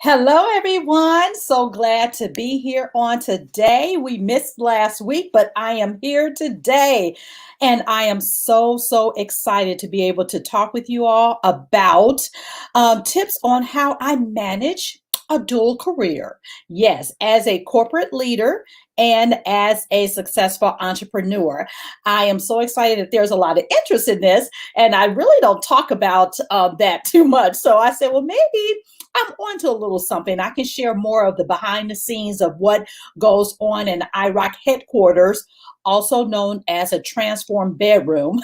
Hello, everyone. So glad to be here on today. We missed last week, but I am here today. And I am so excited to be able to talk with you all about tips on how I manage a dual career. Yes, as a corporate leader and as a successful entrepreneur. I am so excited that there's a lot of interest in this, and I really don't talk about that too much. So I said, well, maybe I'm on to a little something. I can share more of the behind the scenes of what goes on in IROC headquarters, also known as a transformed bedroom.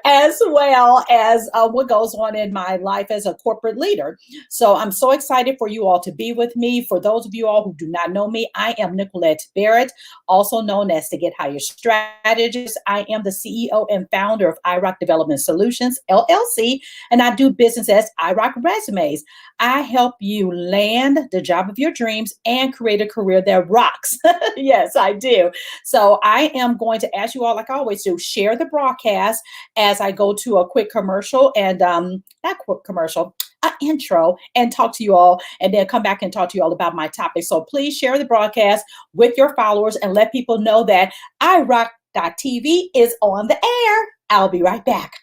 As well as what goes on in my life as a corporate leader. So I'm so excited for you all to be with me. For those of you all who do not know me, I am Nickquolette Barrett, also known as the Get Higher Strategist. I am the CEO and founder of IROC Development Solutions, LLC, and I do business as IROC Resumes. I help you land the job of your dreams and create a career that rocks. Yes, I do. So I am going to ask you all, like I always do, share the broadcast as I go to a quick commercial and not quick commercial, an intro, and talk to you all, and then come back and talk to you all about my topic. So please share the broadcast with your followers and let people know that iRock.tv is on the air. I'll be right back.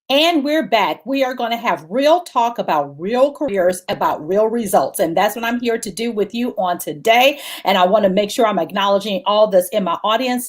And we're back. We are going to have real talk about real careers, about real results. And that's what I'm here to do with you on today. And I want to make sure I'm acknowledging all this in my audience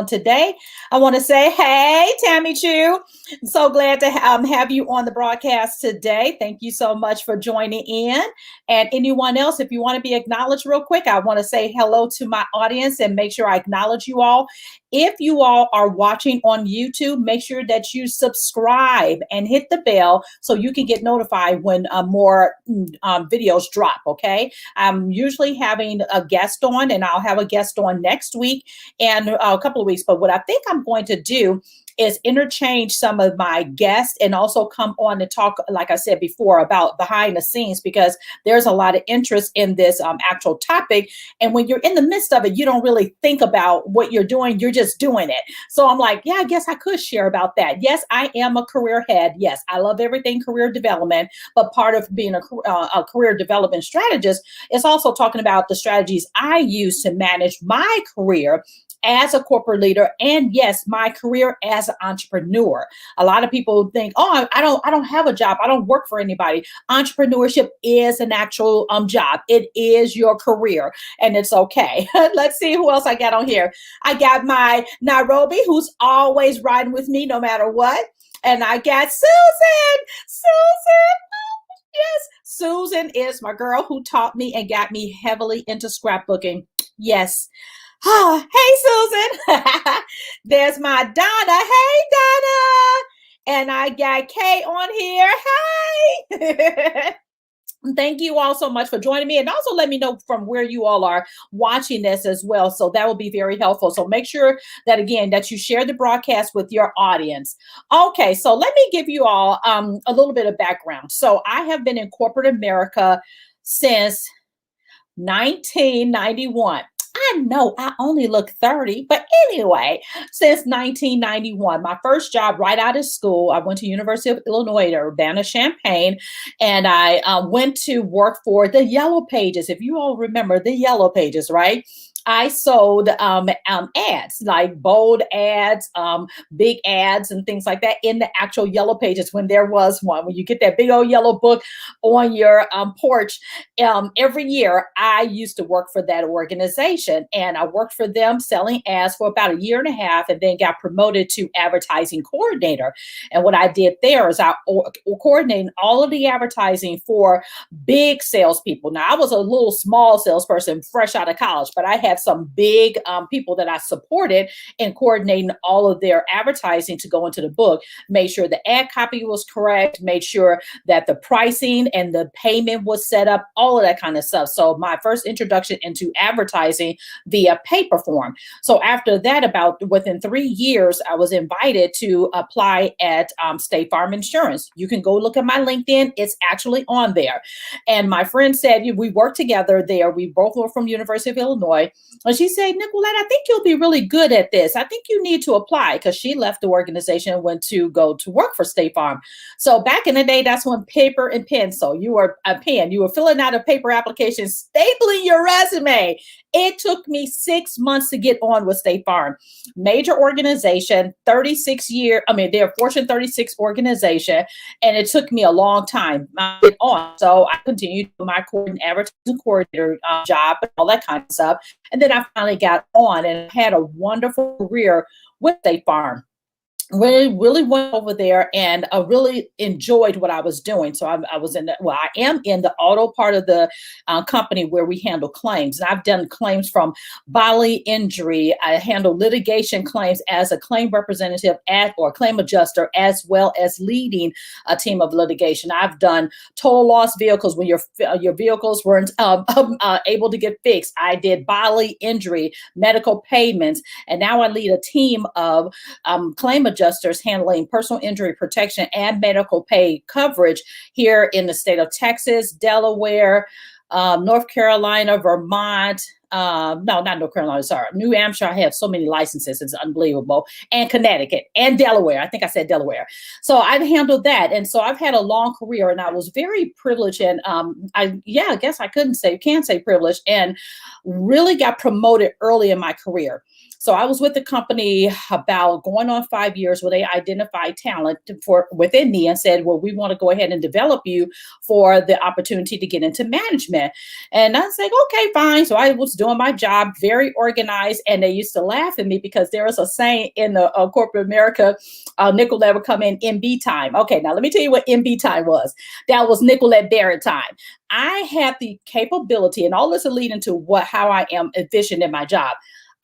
today. I want to say, hey, Tammy Chu, I'm so glad to have you on the broadcast today. Thank you so much for joining in. And anyone else, if you want to be acknowledged real quick, I want to say hello to my audience and make sure I acknowledge you all. If you all are watching on YouTube, make sure that you subscribe and hit the bell so you can get notified when more videos drop, okay? I'm usually having a guest on, and I'll have a guest on next week and a couple of weeks. But what I think I'm going to do is interchange some of my guests and also come on and talk, like I said before, about behind the scenes, because there's a lot of interest in this actual topic. And when you're in the midst of it, you don't really think about what you're doing. You're just doing it. So I'm like, yeah, I guess I could share about that. Yes, I am a career head. Yes, I love everything career development, but part of being a career development strategist is also talking about the strategies I use to manage my career as a corporate leader, and yes, my career as an entrepreneur. A lot of people think, oh, I don't have a job. I don't work for anybody. Entrepreneurship is an actual job. It is your career, and it's okay. Let's see who else I got on here. I got my Nairobi, who's always riding with me no matter what. And I got Susan. Yes, Susan is my girl who taught me and got me heavily into scrapbooking. Yes. Oh, hey, Susan. There's my Donna. Hey, Donna. And I got Kay on here. Hey. Thank you all so much for joining me. And also let me know from where you all are watching this as well. So that will be very helpful. So make sure that, again, that you share the broadcast with your audience. Okay, so let me give you all a little bit of background. So I have been in corporate America since 1991. I know I only look 30, but anyway, since 1991, my first job right out of school, I went to University of Illinois at Urbana-Champaign, and I went to work for the Yellow Pages. If you all remember the Yellow Pages, right? I sold ads, like bold ads, big ads, and things like that in the actual Yellow Pages when there was one. When you get that big old yellow book on your porch, every year I used to work for that organization, and I worked for them selling ads for about a year and a half, and then got promoted to advertising coordinator. And what I did there is I coordinated all of the advertising for big salespeople. Now, I was a little small salesperson fresh out of college, but I had had some big people that I supported in coordinating all of their advertising to go into the book, made sure the ad copy was correct, made sure that the pricing and the payment was set up, all of that kind of stuff. So my first introduction into advertising via paper form. So after that, about within 3 years, I was invited to apply at State Farm Insurance. You can go look at my LinkedIn. It's actually on there. And my friend said, we worked together there. We both were from University of Illinois. And she said, Nickquolette, I think you'll be really good at this. I think you need to apply, because she left the organization and went to go to work for State Farm. So back in the day, that's when paper and pen. So you were a pen. You were filling out a paper application, stapling your resume. It took me 6 months to get on with State Farm. Major organization, 36 year. I mean, they're a Fortune 36 organization, and it took me a long time to get on. So I continued my advertising coordinator job and all that kind of stuff. And then I finally got on and had a wonderful career with State Farm. Really went over there, and I really enjoyed what I was doing. So I was in I am in the auto part of the company where we handle claims. And I've done claims from bodily injury. I handle litigation claims as a claim representative or claim adjuster, as well as leading a team of litigation. I've done total loss vehicles when your vehicles weren't able to get fixed. I did bodily injury, medical payments, and now I lead a team of claim adjusters handling personal injury protection and medical pay coverage here in the state of Texas, Delaware, North Carolina, Vermont. No, not North Carolina, sorry. New Hampshire. I have so many licenses. It's unbelievable. And Connecticut and Delaware. I think I said Delaware. So I've handled that. And so I've had a long career, and I was very privileged. And I guess I can't say privileged, and really got promoted early in my career. So I was with the company about going on 5 years, where they identified talent within me and said, well, we want to go ahead and develop you for the opportunity to get into management. And I was like, okay, fine. So I was doing my job, very organized. And they used to laugh at me because there was a saying in the corporate America, Nickquolette would come in MB time. Okay, now let me tell you what MB time was. That was Nickquolette Barrett time. I had the capability, and all this will lead into how I am efficient in my job.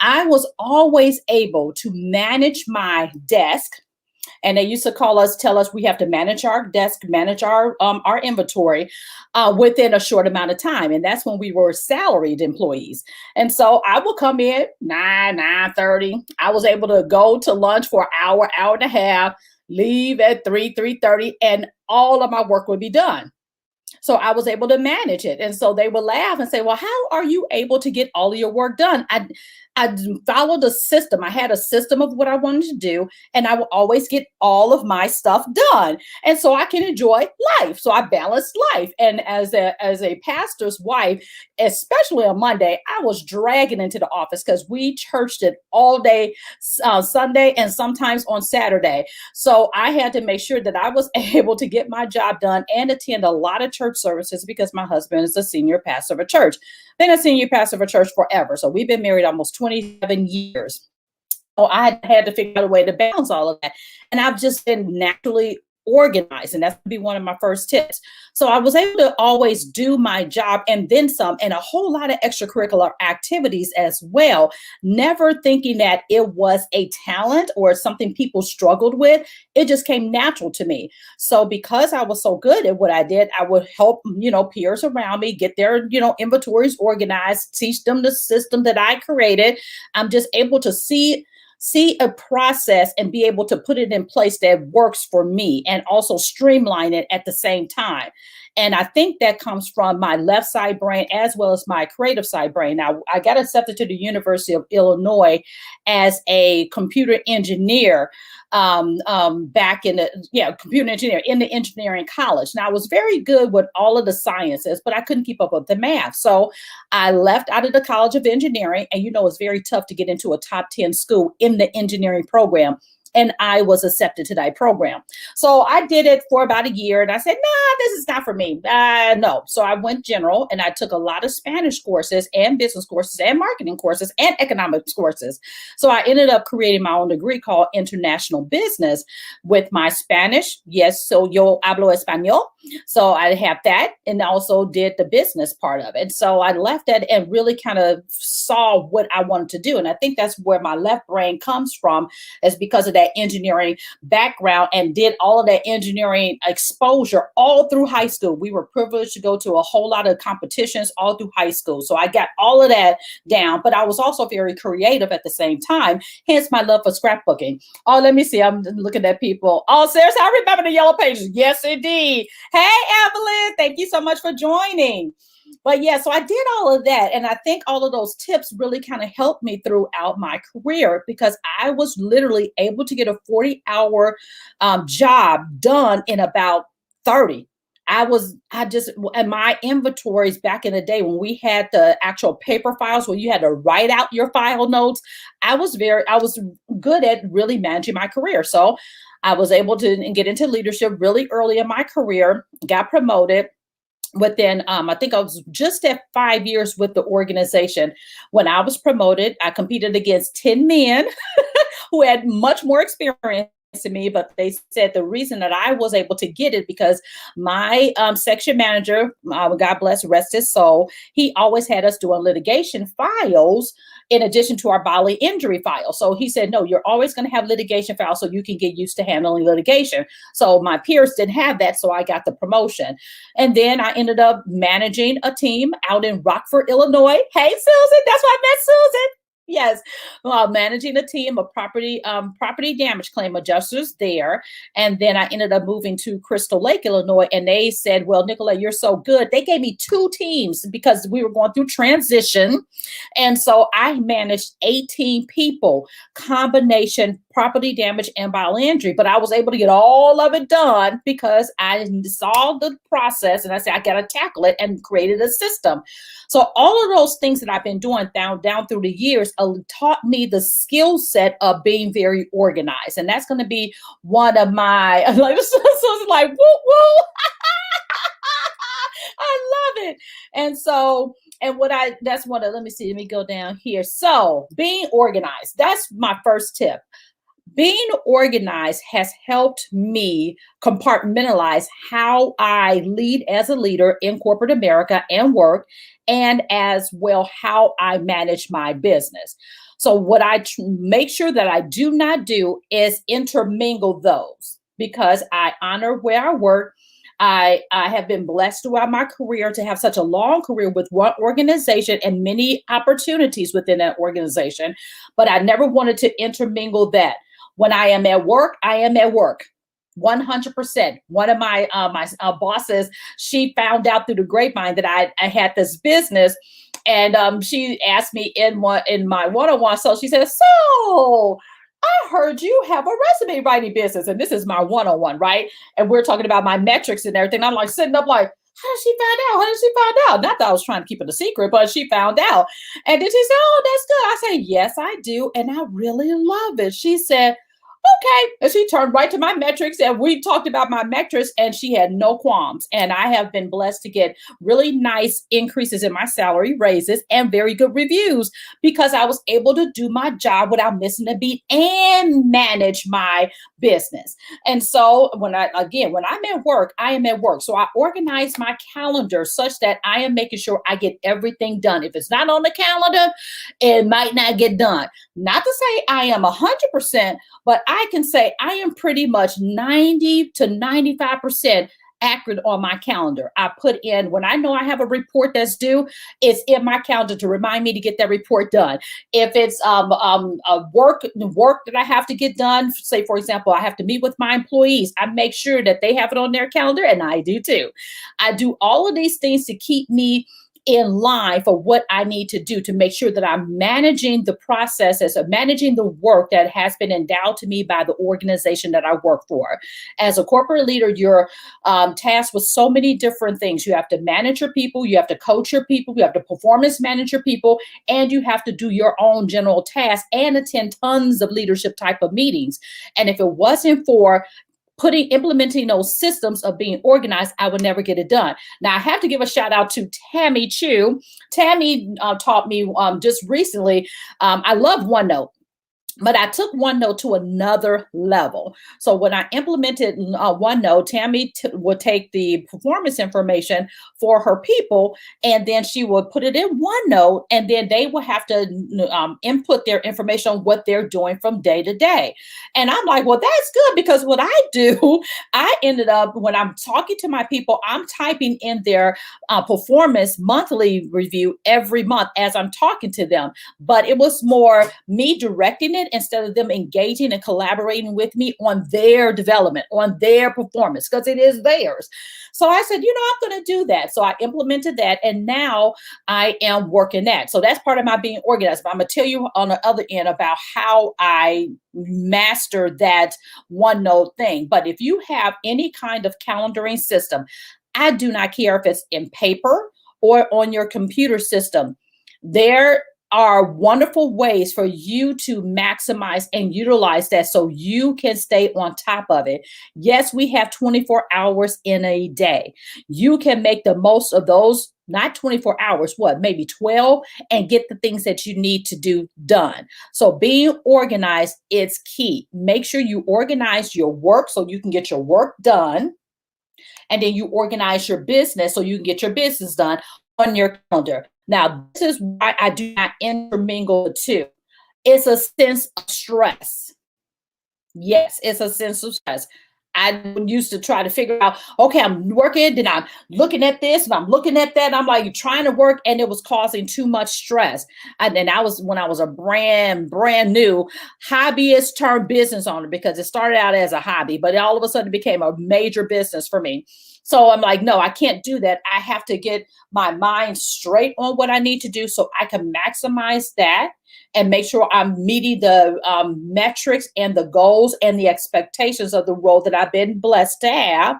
I was always able to manage my desk, and they used to tell us we have to manage our desk, manage our inventory within a short amount of time. And that's when we were salaried employees. And so I would come in 9:30. I was able to go to lunch for an hour and a half, leave at 3:30, and all of my work would be done. So I was able to manage it. And so they would laugh and say, well, how are you able to get all of your work done? I followed a system. I had a system of what I wanted to do, and I would always get all of my stuff done. And so I can enjoy life. So I balanced life. And as a pastor's wife, especially on Monday, I was dragging into the office because we churched it all day Sunday and sometimes on Saturday. So I had to make sure that I was able to get my job done and attend a lot of church services, because my husband is a senior pastor of a church. Been a senior pastor of a church forever. So we've been married almost 27 years. So I had to figure out a way to balance all of that. And I've just been naturally organized. And that's going to be one of my first tips. So I was able to always do my job and then some, and a whole lot of extracurricular activities as well, never thinking that it was a talent or something people struggled with. It just came natural to me. So because I was so good at what I did, I would help, peers around me get their, inventories organized, teach them the system that I created. I'm just able to see a process and be able to put it in place that works for me, and also streamline it at the same time. And I think that comes from my left side brain as well as my creative side brain. Now, I got accepted to the University of Illinois as a computer engineer back in computer engineer in the engineering college. Now, I was very good with all of the sciences, but I couldn't keep up with the math. So I left out of the College of Engineering, and it's very tough to get into a top 10 school in the engineering program. And I was accepted to that program. So I did it for about a year, and I said, nah, this is not for me. No. So I went general, and I took a lot of Spanish courses and business courses and marketing courses and economics courses. So I ended up creating my own degree called International Business with my Spanish. Yes, so yo hablo español. So I have that, and also did the business part of it. So I left that and really kind of saw what I wanted to do. And I think that's where my left brain comes from, is because of that engineering background, and did all of that engineering exposure all through high school. We were privileged to go to a whole lot of competitions all through high school. So I got all of that down, but I was also very creative at the same time, hence my love for scrapbooking. Oh, let me see. I'm looking at people. Oh, seriously, I remember the yellow pages. Yes, indeed. Hey, Evelyn, thank you so much for joining. But yeah, so I did all of that. And I think all of those tips really kind of helped me throughout my career, because I was literally able to get a 40-hour job done in about 30. And my inventories back in the day when we had the actual paper files where you had to write out your file notes, I was good at really managing my career. So I was able to get into leadership really early in my career, got promoted. Within, I think I was just at 5 years with the organization. When I was promoted, I competed against 10 men who had much more experience to me, but they said the reason that I was able to get it because my section manager, God bless, rest his soul, he always had us doing litigation files in addition to our bodily injury file. So he said, no, you're always going to have litigation files so you can get used to handling litigation. So my peers didn't have that, so I got the promotion. And then I ended up managing a team out in Rockford, Illinois. Hey, Susan, that's why I met Susan. Yes, managing a team of property damage claim adjusters there. And then I ended up moving to Crystal Lake, Illinois, and they said, well, Nickquolette, you're so good. They gave me 2 teams because we were going through transition. And so I managed 18 people, combination property damage and bodily injury. But I was able to get all of it done because I saw the process and I said, I got to tackle it, and created a system. So all of those things that I've been doing down through the years taught me the skill set of being very organized. And that's going to be one of my, so it's like, woo, woo. I love it. And so, let me go down here. So being organized, that's my first tip. Being organized has helped me compartmentalize how I lead as a leader in corporate America and work, and as well how I manage my business. So what I make sure that I do not do is intermingle those, because I honor where I work. I have been blessed throughout my career to have such a long career with one organization and many opportunities within that organization, but I never wanted to intermingle that. When I am at work, I am at work. 100%. One of my bosses, she found out through the grapevine that I had this business, and she asked me in my one-on-one. So she said, "So I heard you have a resume writing business," and this is my one-on-one, right? And we're talking about my metrics and everything. I'm like sitting up like, how did she find out? How did she find out? Not that I was trying to keep it a secret, but she found out. And then she said, "Oh, that's good." I said, "Yes, I do. And I really love it." She said, "Okay." And she turned right to my metrics, and we talked about my metrics, and she had no qualms. And I have been blessed to get really nice increases in my salary raises and very good reviews, because I was able to do my job without missing a beat and manage my business. And so when I'm at work, I am at work. So I organize my calendar such that I am making sure I get everything done. If it's not on the calendar, it might not get done. Not to say I am 100%, but I can say I am pretty much 90 to 95% accurate on my calendar. I put in, when I know I have a report that's due, it's in my calendar to remind me to get that report done. If it's a work that I have to get done, say, for example, I have to meet with my employees, I make sure that they have it on their calendar, and I do too. I do all of these things to keep me in line for what I need to do to make sure that I'm managing the processes of managing the work that has been endowed to me by the organization that I work for. As a corporate leader, you're tasked with so many different things. You have to manage your people, you have to coach your people, you have to performance manage your people, and you have to do your own general tasks and attend tons of leadership type of meetings. And if it wasn't for implementing those systems of being organized, I would never get it done. Now, I have to give a shout out to Tammy Chu. Tammy taught me just recently. I love OneNote. But I took OneNote to another level. So when I implemented OneNote, Tammy would take the performance information for her people, and then she would put it in OneNote, and then they would have to input their information on what they're doing from day to day. And I'm like, well, that's good, because what I do, I ended up, when I'm talking to my people, I'm typing in their performance monthly review every month as I'm talking to them. But it was more me directing it instead of them engaging and collaborating with me on their development, on their performance, because it is theirs. So I said, I'm going to do that. So I implemented that, and now I am working that. So that's part of my being organized. But I'm going to tell you on the other end about how I master that OneNote thing. But if you have any kind of calendaring system, I do not care if it's in paper or on your computer system. There are wonderful ways for you to maximize and utilize that so you can stay on top of it. Yes, we have 24 hours in a day. You can make the most of those, not 24 hours, maybe 12, and get the things that you need to do done. So being organized is key. Make sure you organize your work so you can get your work done. And then you organize your business so you can get your business done on your calendar. Now, this is why I do not intermingle the two. It's a sense of stress. Yes, it's a sense of stress. I used to try to figure out, okay, I'm working, then I'm looking at this, and I'm looking at that. I'm like trying to work, and it was causing too much stress. And then when I was a brand new hobbyist turned business owner, because it started out as a hobby, but all of a sudden it became a major business for me. So I'm like, no, I can't do that. I have to get my mind straight on what I need to do so I can maximize that and make sure I'm meeting the metrics and the goals and the expectations of the role that I've been blessed to have.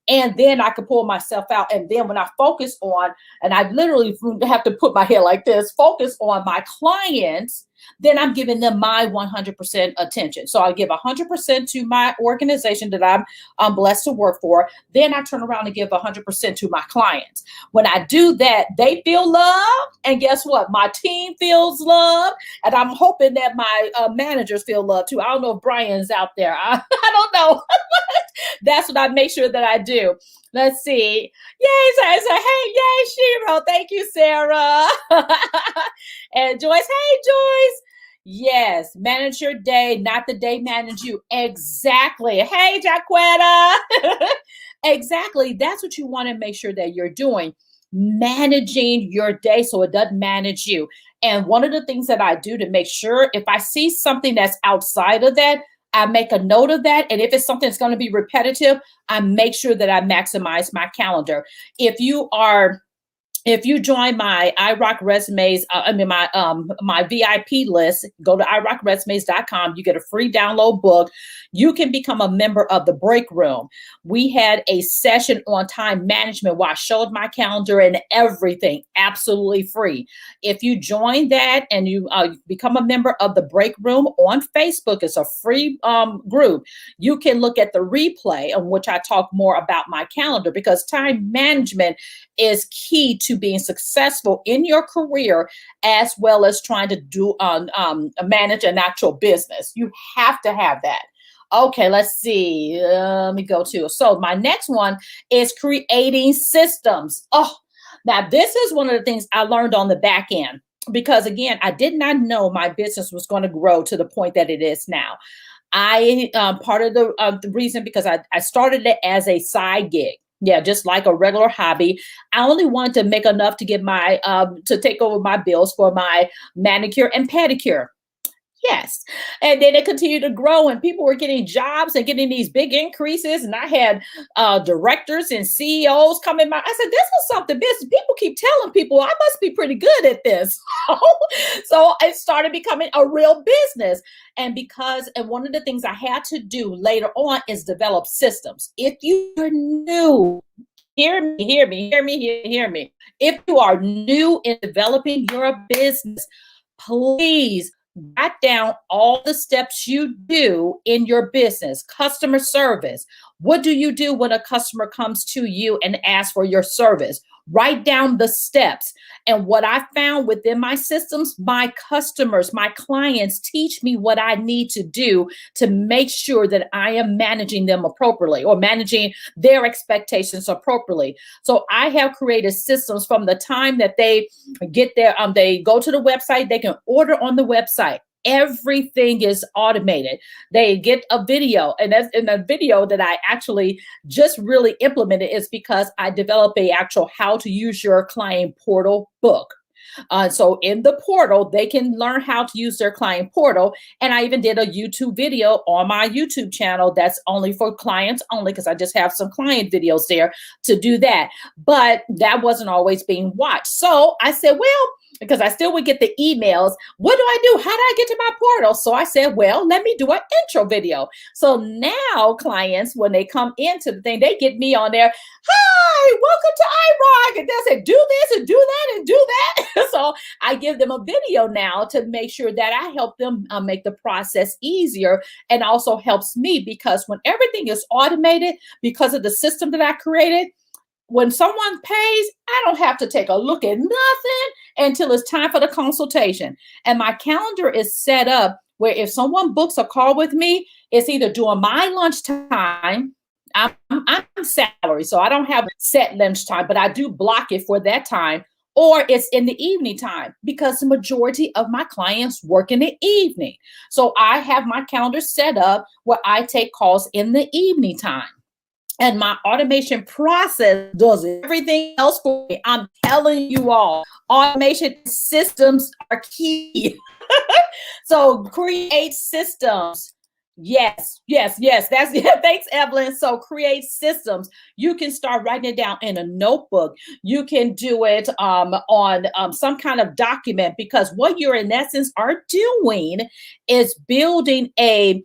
And then I can pull myself out. And then when I focus on, and I literally have to put my head like this, focus on my clients, then I'm giving them my 100% attention. So I give 100% to my organization that I'm blessed to work for. Then I turn around and give 100% to my clients. When I do that, they feel loved. And guess what? My team feels loved. And I'm hoping that my managers feel loved too. I don't know if Brian's out there. I don't know. That's what I make sure that I do. Let's see. Yay, Sarah. Hey, yay, Shiro. Thank you, Sarah. And Joyce. Hey, Joyce. Yes, manage your day, not the day manage you. Exactly. Hey, Jaquetta. Exactly. That's what you want to make sure that you're doing. Managing your day so it doesn't manage you. And one of the things that I do to make sure, if I see something that's outside of that, I make a note of that. And if it's something that's going to be repetitive, I make sure that I maximize my calendar. If you join my iRock resumes, my VIP list, go to iRockresumes.com. You get a free download book. You can become a member of the break room. We had a session on time management where I showed my calendar and everything, absolutely free. If you join that and you become a member of the break room on Facebook, it's a free group. You can look at the replay on which I talk more about my calendar, because time management is key to being successful in your career, as well as trying to do manage an actual business. You have to have that. Okay, let's see. Let me go to. So my next one is creating systems. Oh, now this is one of the things I learned on the back end, because again, I did not know my business was going to grow to the point that it is now. Part of the reason, because I started it as a side gig. Yeah, just like a regular hobby. I only wanted to make enough to get my to take over my bills for my manicure and pedicure. Yes. And then it continued to grow, and people were getting jobs and getting these big increases. And I had directors and CEOs coming by. I said, this is something business. People keep telling people I must be pretty good at this. So it started becoming a real business. And one of the things I had to do later on is develop systems. If you're new, hear me. If you are new in developing your business, please write down all the steps you do in your business: customer service, What do you do when a customer comes to you and asks for your service? Write down the steps. And what I found within my systems, my customers, my clients teach me what I need to do to make sure that I am managing them appropriately or managing their expectations appropriately. So I have created systems from the time that they get there, they go to the website, they can order on the website. Everything is automated. They get a video, and that's in the video that I actually just really implemented is because I developed a actual how to use your client portal book. So in the portal, they can learn how to use their client portal. And I even did a YouTube video on my YouTube channel that's only for clients only, because I just have some client videos there to do that. But that wasn't always being watched. So I said, well, because I still would get the emails, what do I do? How do I get to my portal? So I said, well, let me do an intro video. So now clients, when they come into the thing, they get me on there. Hi, welcome to iRock. And they say, do this and do that and do that. So I give them a video now to make sure that I help them make the process easier, and also helps me because when everything is automated, because of the system that I created, when someone pays, I don't have to take a look at nothing until it's time for the consultation. And my calendar is set up where if someone books a call with me, it's either during my lunchtime. I'm salary, so I don't have set lunchtime, but I do block it for that time, or it's in the evening time because the majority of my clients work in the evening. So I have my calendar set up where I take calls in the evening time. And my automation process does everything else for me. I'm telling you all, automation systems are key. So create systems. Yes. That's it. Thanks, Evelyn. So create systems. You can start writing it down in a notebook. You can do it on some kind of document, because what you're in essence are doing is building a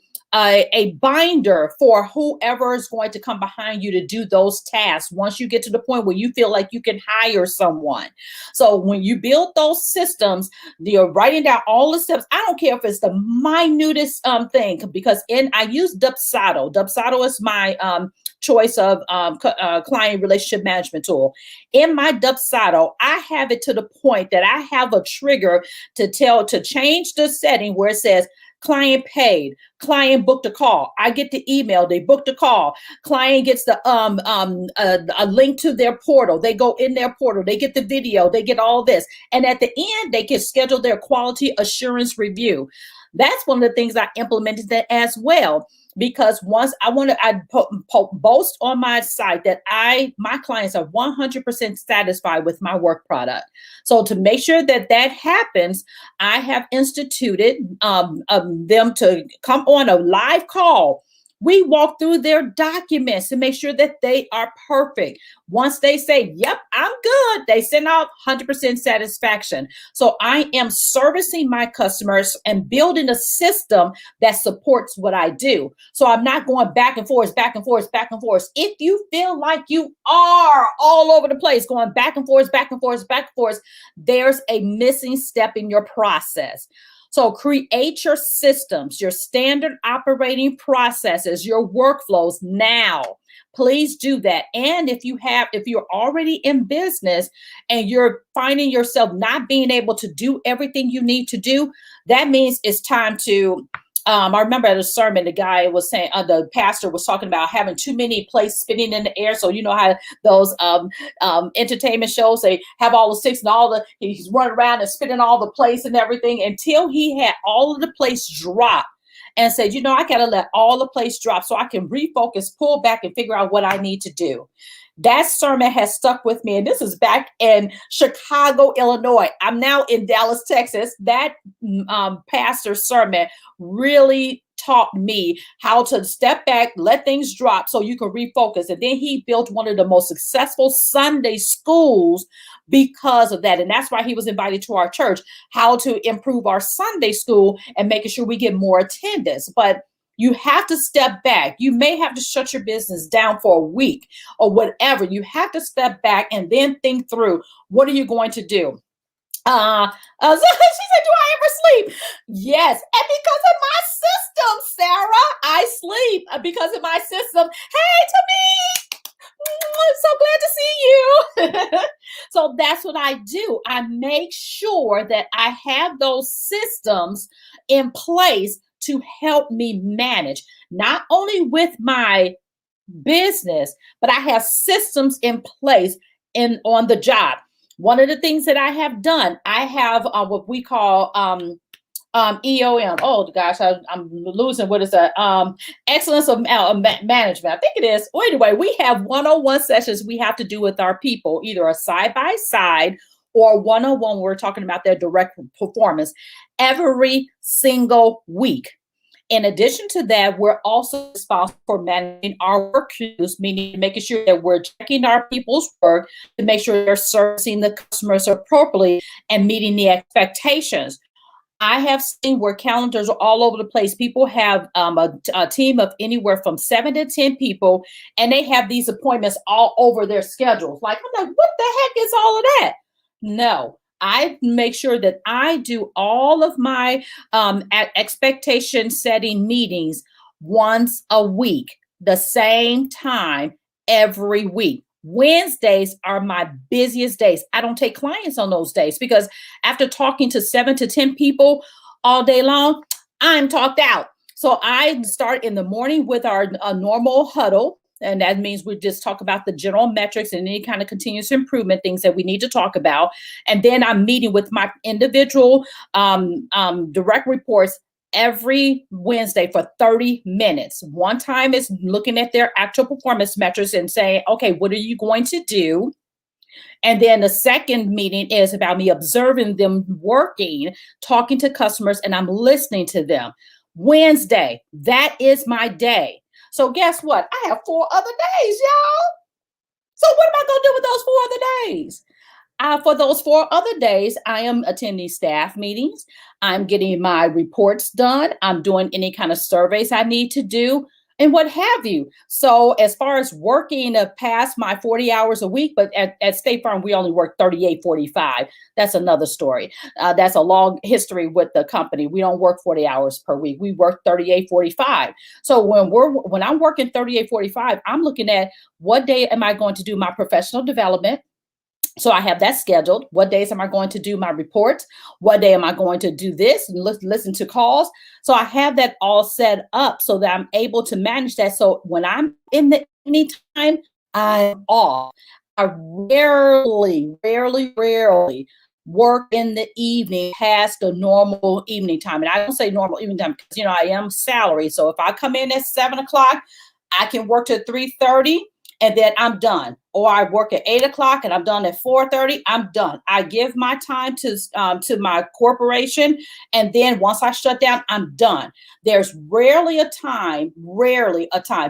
binder for whoever is going to come behind you to do those tasks once you get to the point where you feel like you can hire someone. So when you build those systems, you're writing down all the steps. I don't care if it's the minutest thing, because I use Dubsado. Dubsado is my choice of client relationship management tool. In my Dubsado, I have it to the point that I have a trigger to change the setting where it says client paid, client booked a call. I get the email, they booked a call. Client gets the a link to their portal. They go in their portal, they get the video, they get all this. And at the end, they can schedule their quality assurance review. That's one of the things I implemented that as well, because once I boast on my site that my clients are 100% satisfied with my work product. So to make sure that that happens, I have instituted them to come on a live call. We walk through their documents to make sure that they are perfect. Once they say, yep, I'm good, they send out 100% satisfaction. So I am servicing my customers and building a system that supports what I do. So I'm not going back and forth, back and forth, back and forth. If you feel like you are all over the place, going back and forth, back and forth, back and forth, there's a missing step in your process. So create your systems, your standard operating processes, your workflows now. Please do that. And if you're already in business and you're finding yourself not being able to do everything you need to do, that means it's time to I remember at a sermon, the guy was saying, the pastor was talking about having too many plates spinning in the air. So you know how those entertainment shows, they have all the sticks and he's running around and spinning all the plates and everything until he had all of the plates drop and said, I got to let all the plates drop so I can refocus, pull back, and figure out what I need to do. That sermon has stuck with me. And this is back in Chicago, Illinois. I'm now in Dallas, Texas. That pastor's sermon really taught me how to step back, let things drop so you can refocus. And then he built one of the most successful Sunday schools because of that. And that's why he was invited to our church, how to improve our Sunday school and making sure we get more attendance. But you have to step back. You may have to shut your business down for a week or whatever. You have to step back and then think through, what are you going to do? So she said, "Do I ever sleep?" Yes, and because of my system, Sarah, I sleep because of my system. Hey, to me, I'm so glad to see you. So that's what I do. I make sure that I have those systems in place to help me manage, not only with my business, but I have systems in place on the job. One of the things that I have done, I have what we call EOM. Oh gosh, I'm losing. What is that? Excellence of management. I think it is. Well, anyway, we have one-on-one sessions we have to do with our people, either a side-by-side or one-on-one. We're talking about their direct performance every single week. In addition to that, we're also responsible for managing our work queues, meaning making sure that we're checking our people's work to make sure they're servicing the customers appropriately and meeting the expectations. I have seen where calendars are all over the place. People have a team of anywhere from 7 to 10 people, and they have these appointments all over their schedules. Like, I'm like, what the heck is all of that? No, I make sure that I do all of my expectation setting meetings once a week, the same time every week. Wednesdays are my busiest days. I don't take clients on those days because after talking to 7 to 10 people all day long, I'm talked out. So I start in the morning with our normal huddle. And that means we just talk about the general metrics and any kind of continuous improvement things that we need to talk about. And then I'm meeting with my individual direct reports every Wednesday for 30 minutes. One time is looking at their actual performance metrics and saying, okay, what are you going to do? And then the second meeting is about me observing them working, talking to customers, and I'm listening to them. Wednesday, that is my day. So guess what? I have 4 other days, y'all. So what am I going to do with those 4 other days? For those 4 other days, I am attending staff meetings. I'm getting my reports done. I'm doing any kind of surveys I need to do and what have you. So as far as working past my 40 hours a week, but at State Farm, we only work 38.45. That's another story. That's a long history with the company. We don't work 40 hours per week. We work 38.45. So when I'm working 38.45, I'm looking at what day am I going to do my professional development. So I have that scheduled. What days am I going to do my reports? What day am I going to do this and listen to calls? So I have that all set up so that I'm able to manage that. So when I'm in the evening time, I'm off. I rarely work in the evening past the normal evening time. And I don't say normal evening time because, I am salary. So if I come in at 7 o'clock, I can work till 3:30. And then I'm done. Or I work at 8 o'clock and I'm done at 4:30. I'm done. I give my time to my corporation. And then once I shut down, I'm done. There's rarely a time,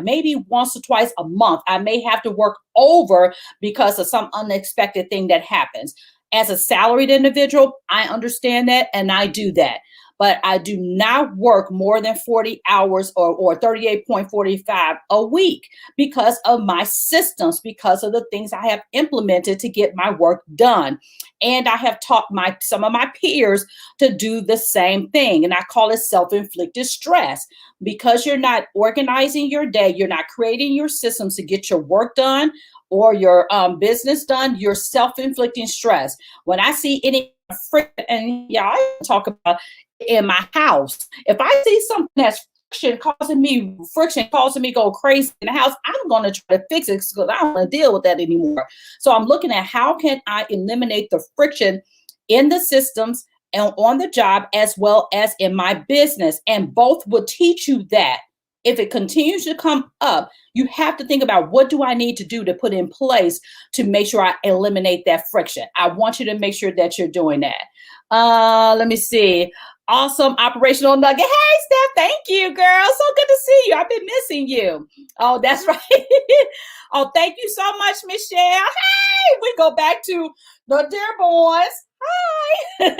maybe once or twice a month, I may have to work over because of some unexpected thing that happens. As a salaried individual, I understand that and I do that. But I do not work more than 40 hours or 38.45 a week because of my systems, because of the things I have implemented to get my work done. And I have taught some of my peers to do the same thing. And I call it self-inflicted stress. Because you're not organizing your day, you're not creating your systems to get your work done or your business done, you're self-inflicting stress. When I see any and y'all talk about in my house, if I see something that's causing me go crazy in the house, I'm going to try to fix it because I don't want to deal with that anymore. So I'm looking at how can I eliminate the friction in the systems and on the job as well as in my business. And both will teach you that. If it continues to come up, you have to think about what do I need to do to put in place to make sure I eliminate that friction. I want you to make sure that you're doing that. Let me see. Awesome operational nugget. Hey, Steph, thank you, girl. So good to see you. I've been missing you. Oh, that's right. Oh, thank you so much, Michelle. Hey, we go back to the Dearborns. Hi.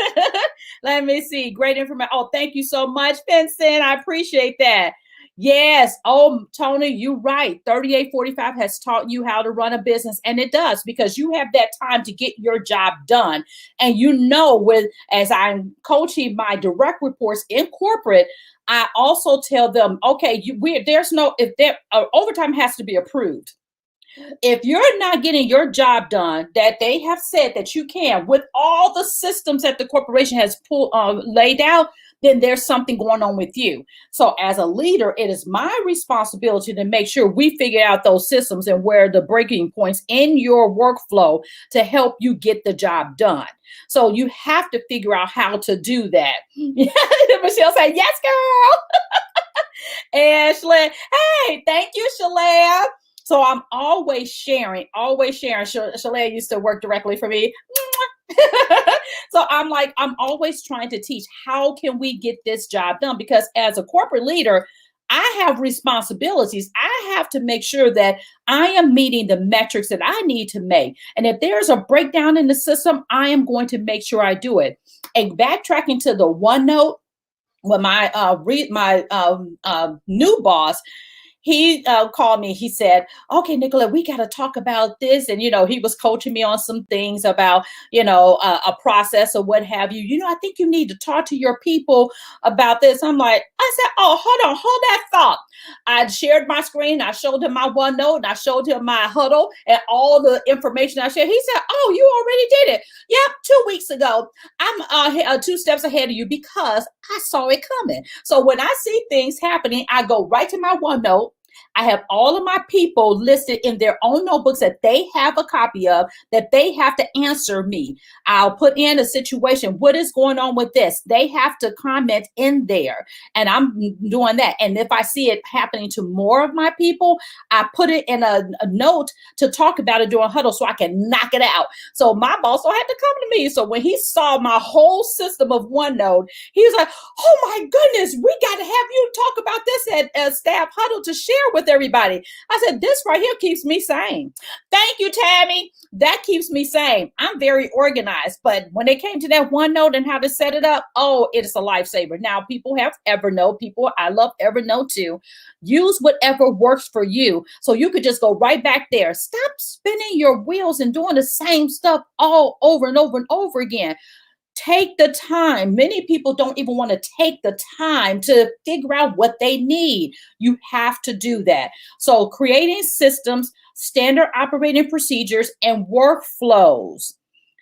Let me see. Great information. Oh, thank you so much, Vincent. I appreciate that. Yes. Oh, Tony, you're right. 3845 has taught you how to run a business, and it does because you have that time to get your job done. And with as I'm coaching my direct reports in corporate, I also tell them, okay, there's no if there overtime has to be approved. If you're not getting your job done that they have said that you can with all the systems that the corporation has laid out, then there's something going on with you. So as a leader, it is my responsibility to make sure we figure out those systems and where the breaking points in your workflow to help you get the job done. So you have to figure out how to do that. Michelle said, yes, girl. Ashley, hey, thank you, Shalea. So I'm always sharing, always sharing. Shalea used to work directly for me. So I'm always trying to teach how can we get this job done? Because as a corporate leader, I have responsibilities. I have to make sure that I am meeting the metrics that I need to make. And if there's a breakdown in the system, I am going to make sure I do it. And backtracking to the OneNote, when my new boss, he called me. He said, okay, Nickquolette, we got to talk about this. And, he was coaching me on some things about, a process or what have you. I think you need to talk to your people about this. I said, oh, hold that thought. I shared my screen. I showed him my OneNote and I showed him my huddle and all the information I shared. He said, oh, you already did it. Yep, 2 weeks ago. I'm 2 steps ahead of you because I saw it coming. So when I see things happening, I go right to my OneNote. I have all of my people listed in their own notebooks that they have a copy of, that they have to answer me. I'll put in a situation. What is going on with this? They have to comment in there. And I'm doing that. And if I see it happening to more of my people, I put it in a note to talk about it during huddle so I can knock it out. So my boss had to come to me. So when he saw my whole system of OneNote, he was like, oh my goodness, we got to have you talk about this at staff huddle to share with everybody. I said, this right here keeps me sane. Thank you, Tammy. That keeps me sane. I'm very organized, but when it came to that OneNote and how to set it up, oh, it is a lifesaver. Now, people have Evernote. I love Evernote too. Use whatever works for you. So you could just go right back there. Stop spinning your wheels and doing the same stuff all over and over and over again. Take the time. Many people don't even want to take the time to figure out what they need. You have to do that. So creating systems, standard operating procedures, and workflows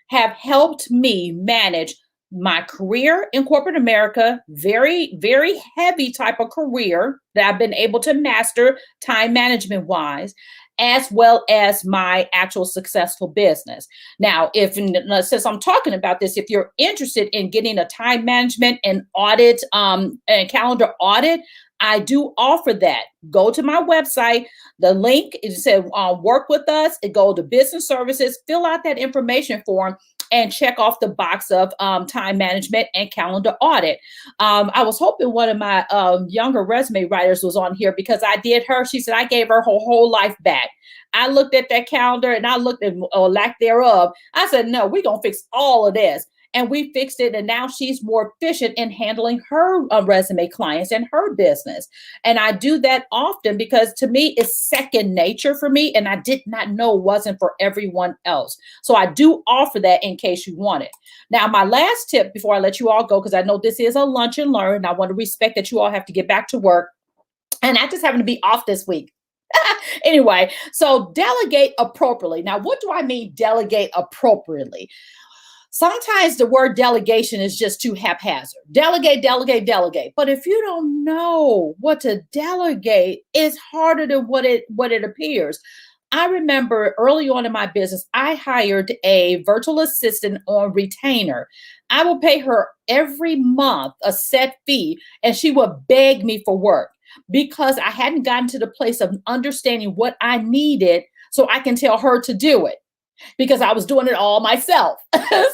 have helped me manage my career in corporate America, very, very heavy type of career that I've been able to master time management wise, as well as my actual successful business. Now, since I'm talking about this, if you're interested in getting a time management and audit and calendar audit, I do offer that. Go to my website. The link is said work with us. Go to business services, fill out that information form, and check off the box of time management and calendar audit. I was hoping one of my younger resume writers was on here because I did her. She said I gave her whole life back. I looked at that calendar and I looked at lack thereof. I said, no, we're going to fix all of this. And we fixed it. And now she's more efficient in handling her resume clients and her business. And I do that often because to me, it's second nature for me. And I did not know it wasn't for everyone else. So I do offer that in case you want it. Now, my last tip before I let you all go, because I know this is a lunch and learn. And I want to respect that you all have to get back to work. And I just happen to be off this week. Anyway, so delegate appropriately. Now, what do I mean delegate appropriately? Sometimes the word delegation is just too haphazard. Delegate, delegate, delegate. But if you don't know what to delegate, it's harder than what it appears. I remember early on in my business, I hired a virtual assistant on retainer. I would pay her every month a set fee, and she would beg me for work because I hadn't gotten to the place of understanding what I needed so I can tell her to do it, because I was doing it all myself.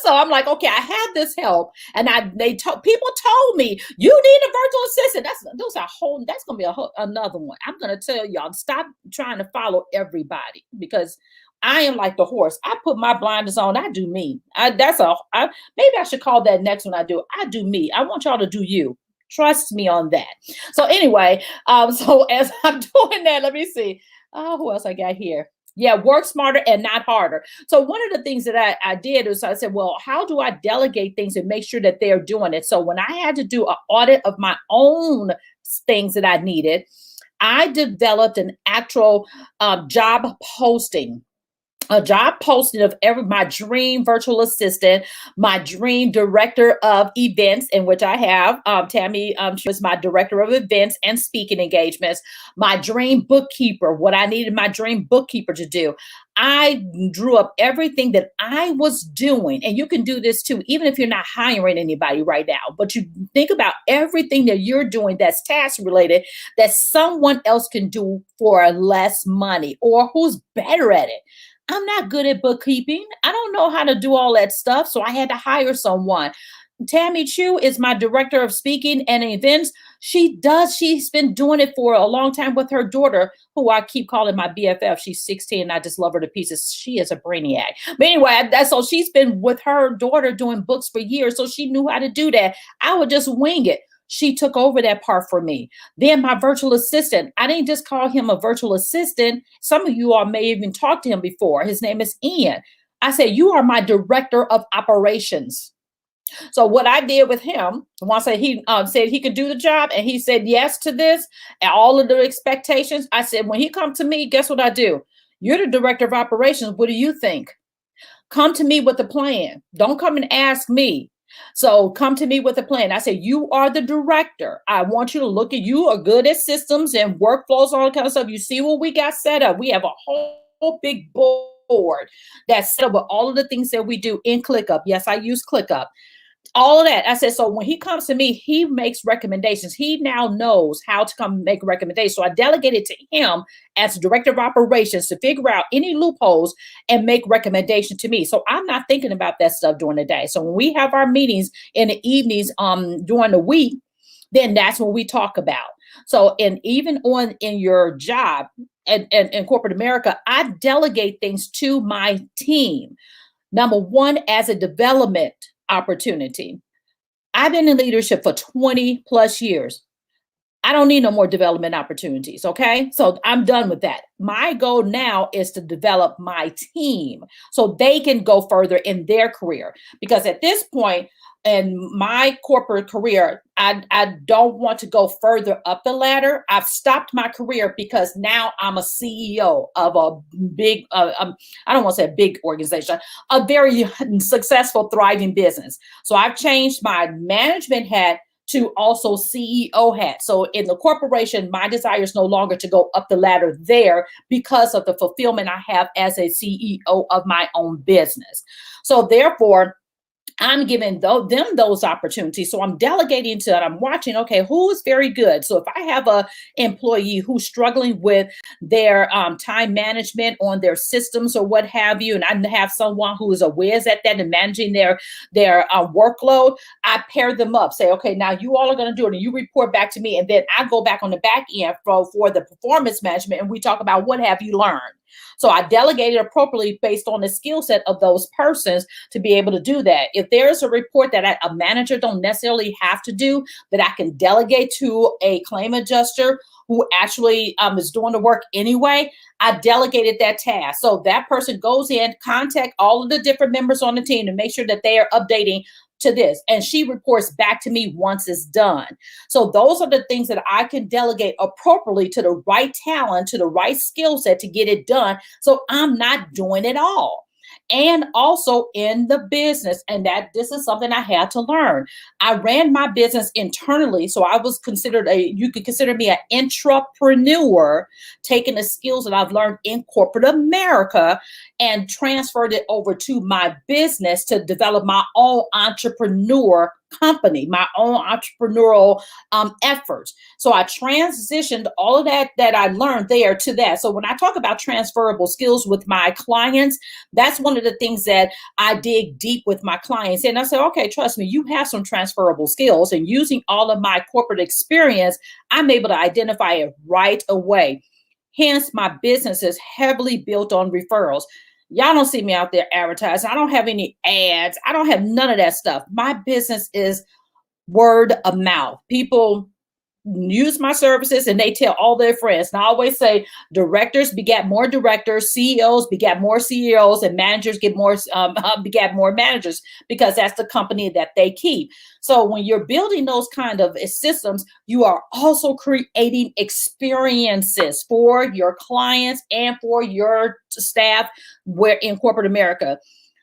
So I'm like, okay, I have this help. And people told me, you need a virtual assistant. That's going to be another one. I'm going to tell y'all, stop trying to follow everybody, because I am like the horse. I put my blinders on. I do me. Maybe I should call that next one I do. I do me. I want y'all to do you. Trust me on that. So anyway, so as I'm doing that, let me see. Who else I got here? Yeah, work smarter and not harder. So one of the things that I did is I said, well, how do I delegate things and make sure that they're doing it? So when I had to do an audit of my own things that I needed, I developed an actual job posting, a job posting of my dream virtual assistant, my dream director of events, in which I have Tammy. She was my director of events and speaking engagements. My dream bookkeeper, what I needed my dream bookkeeper to do. I drew up everything that I was doing, and you can do this too, even if you're not hiring anybody right now. But you think about everything that you're doing that's task related that someone else can do for less money or who's better at it. I'm not good at bookkeeping. I don't know how to do all that stuff. So I had to hire someone. Tammy Chu is my director of speaking and events. She's been doing it for a long time with her daughter, who I keep calling my BFF. She's 16 and I just love her to pieces. She is a brainiac. But anyway, so she's been with her daughter doing books for years. So she knew how to do that. I would just wing it. She took over that part for me. Then my virtual assistant, I didn't just call him a virtual assistant. Some of you all may even talk to him before. His name is Ian. I said, you are my director of operations. So what I did with him, once he said he could do the job and he said yes to this and all of the expectations, I said, when he comes to me, guess what I do? You're the director of operations. What do you think? Come to me with a plan. Don't come and ask me. So come to me with a plan. I said, you are the director. I want you to look at, you are good at systems and workflows, all that kind of stuff. You see what we got set up. We have a whole big board that's set up with all of the things that we do in ClickUp. Yes, I use ClickUp. All of that. I said, so when he comes to me, he makes recommendations. He now knows how to come make recommendations. So I delegated to him as director of operations to figure out any loopholes and make recommendation to me. So I'm not thinking about that stuff during the day. So when we have our meetings in the evenings during the week, then that's when we talk about. So, and even in your job and in corporate America, I delegate things to my team. Number one, as a development opportunity. I've been in leadership for 20 plus years. I don't need no more development opportunities. Okay. So I'm done with that. My goal now is to develop my team so they can go further in their career. Because at this point in my corporate career, I don't want to go further up the ladder. I've stopped my career because now I'm a CEO of a big, I don't want to say a big organization, a very successful, thriving business. So I've changed my management hat to also CEO hat. So in the corporation, my desire is no longer to go up the ladder there because of the fulfillment I have as a CEO of my own business. So therefore, I'm giving them those opportunities. So I'm delegating to it. I'm watching, okay, who is very good. So if I have a employee who's struggling with their time management on their systems or what have you, and I have someone who is a whiz at that and managing their workload, I pair them up, say, okay, now you all are going to do it and you report back to me. And then I go back on the back end for the performance management and we talk about what have you learned. So I delegated appropriately based on the skill set of those persons to be able to do that. If there's a report that a manager don't necessarily have to do, that I can delegate to a claim adjuster who actually is doing the work anyway, I delegated that task. So that person goes in, contact all of the different members on the team to make sure that they are updating to this. And she reports back to me once it's done. So those are the things that I can delegate appropriately to the right talent, to the right skill set to get it done. So I'm not doing it all. And also in the business, and that this is something I had to learn. I ran my business internally, so I was considered you could consider me an entrepreneur, taking the skills that I've learned in corporate America and transferred it over to my business to develop my own entrepreneur company, my own entrepreneurial efforts. So I transitioned all of that I learned there to that. So when I talk about transferable skills with my clients, that's one of the things that I dig deep with my clients. And I say, okay, trust me, you have some transferable skills. And using all of my corporate experience, I'm able to identify it right away. Hence, my business is heavily built on referrals. Y'all don't see me out there advertising. I don't have any ads. I don't have none of that stuff. My business is word of mouth. People use my services and they tell all their friends. And I always say directors beget more directors, CEOs beget more CEOs, and managers get more beget more managers, because that's the company that they keep. So when you're building those kind of systems, you are also creating experiences for your clients and for your staff where in corporate America.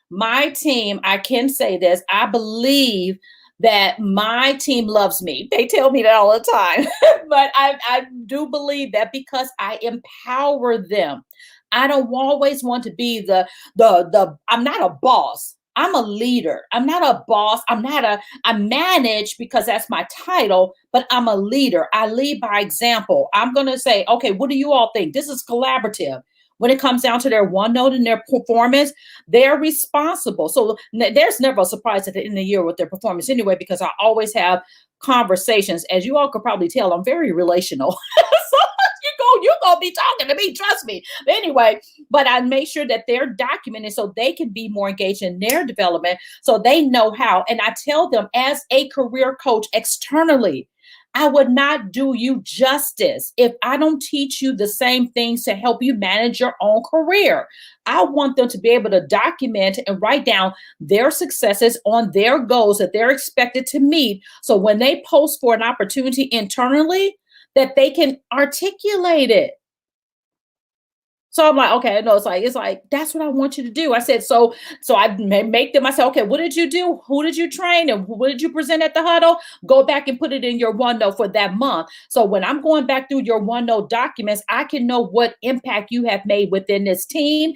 My team, I can say this, I believe that my team loves me. They tell me that all the time, but I do believe that because I empower them. I don't always want to be I'm not a boss. I'm a leader. I'm not a boss. I manage because that's my title, but I'm a leader. I lead by example. I'm going to say, okay, what do you all think? This is collaborative. When it comes down to their OneNote and their performance, they're responsible. So there's never a surprise at the end of the year with their performance anyway, because I always have conversations. As you all could probably tell, I'm very relational. So you're going to be talking to me, trust me. But anyway, but I make sure that they're documented so they can be more engaged in their development, so they know how. And I tell them, as a career coach externally, I would not do you justice if I don't teach you the same things to help you manage your own career. I want them to be able to document and write down their successes on their goals that they're expected to meet. So when they post for an opportunity internally, that they can articulate it. So I'm like, okay, no, it's like, that's what I want you to do. I said, so I make them, I said, okay, what did you do? Who did you train? And what did you present at the huddle? Go back and put it in your OneNote for that month. So when I'm going back through your OneNote documents, I can know what impact you have made within this team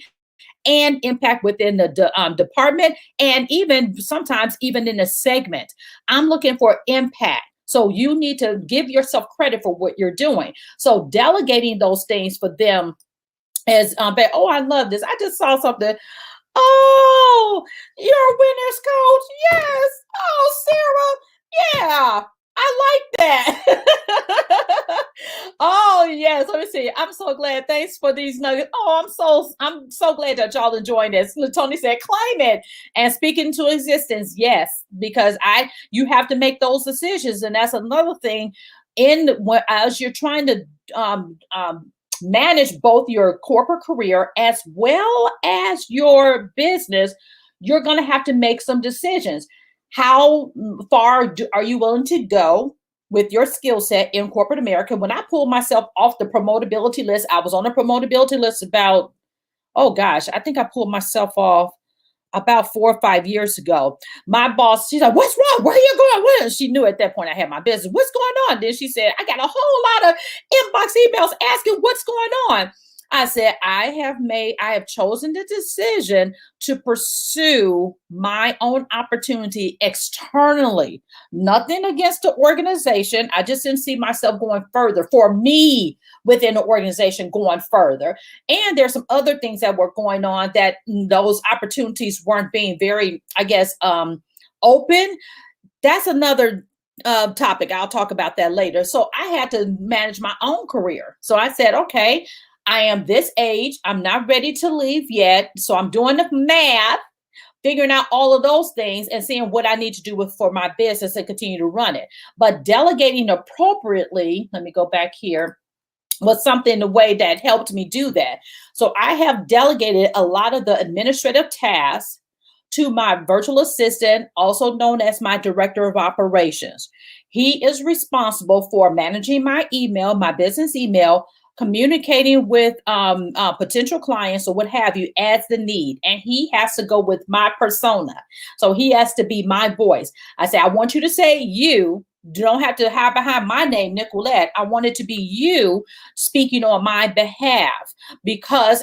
and impact within the department, and even sometimes even in a segment. I'm looking for impact. So you need to give yourself credit for what you're doing. So delegating those things for them as oh, I love this. I just saw something. Oh, you're a winner's coach. Yes. Oh, Sarah. Yeah. I like that. Oh, yes. Let me see. I'm so glad. Thanks for these nuggets. Oh, I'm so glad that y'all enjoying this. Tony said, claim it and speak into existence. Yes, because you have to make those decisions. And that's another thing as you're trying to manage both your corporate career as well as your business, you're going to have to make some decisions. How far are you willing to go with your skill set in corporate America? When I pulled myself off the promotability list, I was on the promotability list about, oh gosh, I think I pulled myself off about 4 or 5 years ago. My boss, she's like, what's wrong? Where are you going? Where? She knew at that point I had my business. What's going on? Then she said, I got a whole lot of inbox emails asking what's going on. I said, I have chosen the decision to pursue my own opportunity externally. Nothing against the organization. I just didn't see myself going further for me within the organization going further. And there's some other things that were going on that those opportunities weren't being very, I guess, open. That's another topic. I'll talk about that later. So I had to manage my own career. So I said, okay, I am this age. I'm not ready to leave yet. So I'm doing the math, figuring out all of those things and seeing what I need to do for my business and continue to run it. But delegating appropriately, let me go back here, was something the way that helped me do that. So I have delegated a lot of the administrative tasks to my virtual assistant, also known as my director of operations. He is responsible for managing my email, my business email, communicating with potential clients or what have you as the need. And he has to go with my persona. So he has to be my voice. I say, I want you to say you. You don't have to hide behind my name, Nickquolette. I want it to be you speaking on my behalf because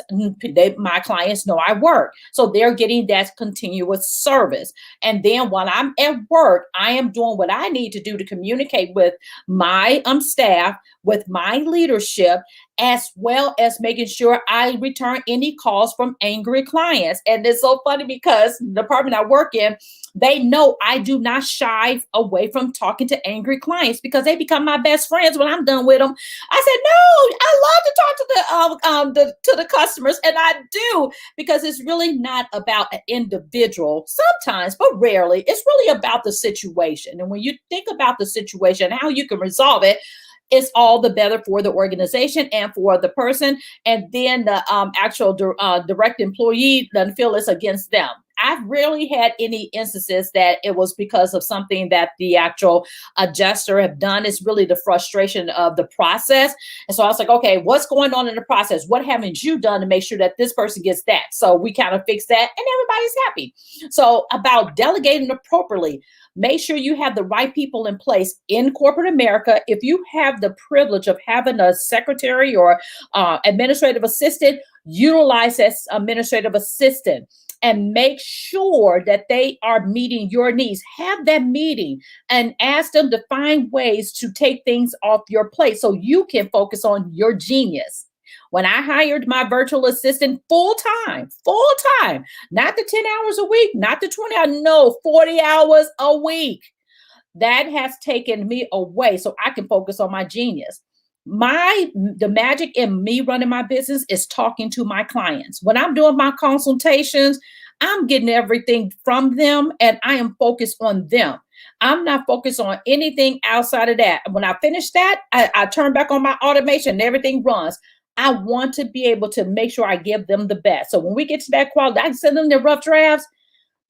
my clients know I work. So they're getting that continuous service. And then while I'm at work, I am doing what I need to do to communicate with my staff, with my leadership, as well as making sure I return any calls from angry clients. And it's so funny because the department I work in, they know I do not shy away from talking to angry clients because they become my best friends when I'm done with them. I said, no, I love to talk to the customers, and I do, because it's really not about an individual sometimes, but rarely. It's really about the situation. And when you think about the situation, how you can resolve it, it's all the better for the organization and for the person. And then the actual direct employee doesn't feel it's against them. I've rarely had any instances that it was because of something that the actual adjuster have done. It's really the frustration of the process. And so I was like, okay, what's going on in the process? What haven't you done to make sure that this person gets that? So we kind of fix that and everybody's happy. So about delegating appropriately, make sure you have the right people in place in corporate America. If you have the privilege of having a secretary or administrative assistant, utilize that administrative assistant and make sure that they are meeting your needs. Have that meeting and ask them to find ways to take things off your plate so you can focus on your genius. When I hired my virtual assistant full time, not the 10 hours a week, not the 20 hours, no, 40 hours a week. That has taken me away so I can focus on my genius. The magic in me running my business is talking to my clients. When I'm doing my consultations, I'm getting everything from them and I am focused on them. I'm not focused on anything outside of that. When I finish that, I turn back on my automation and everything runs. I want to be able to make sure I give them the best. So when we get to that quality, I send them their rough drafts.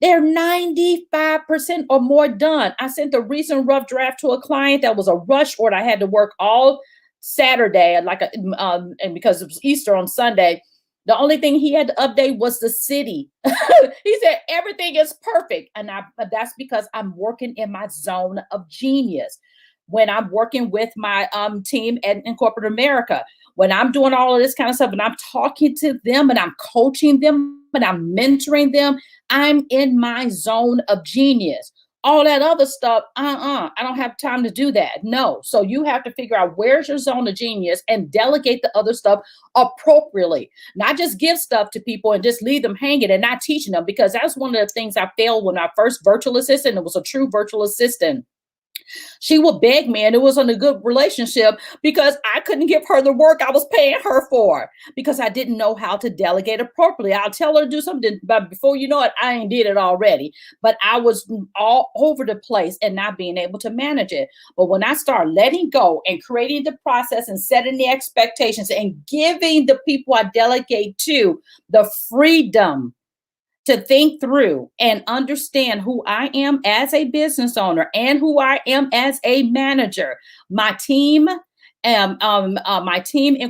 They're 95% or more done. I sent a recent rough draft to a client that was a rush order. I had to work all Saturday, and because it was Easter on Sunday. The only thing he had to update was the city. He said everything is perfect, and that's because I'm working in my zone of genius. When I'm working with my team in corporate America, when I'm doing all of this kind of stuff and I'm talking to them and I'm coaching them and I'm mentoring them, I'm in my zone of genius. All that other stuff, I don't have time to do that. No. So you have to figure out where's your zone of genius and delegate the other stuff appropriately. Not just give stuff to people and just leave them hanging and not teaching them, because that's one of the things I failed when I first virtual assistant. It was a true virtual assistant. She would beg me, and it wasn't a good relationship because I couldn't give her the work I was paying her for because I didn't know how to delegate appropriately. I'll tell her to do something, but before you know it, I ain't did it already. But I was all over the place and not being able to manage it. But when I start letting go and creating the process and setting the expectations and giving the people I delegate to the freedom to think through and understand who I am as a business owner and who I am as a manager. My team in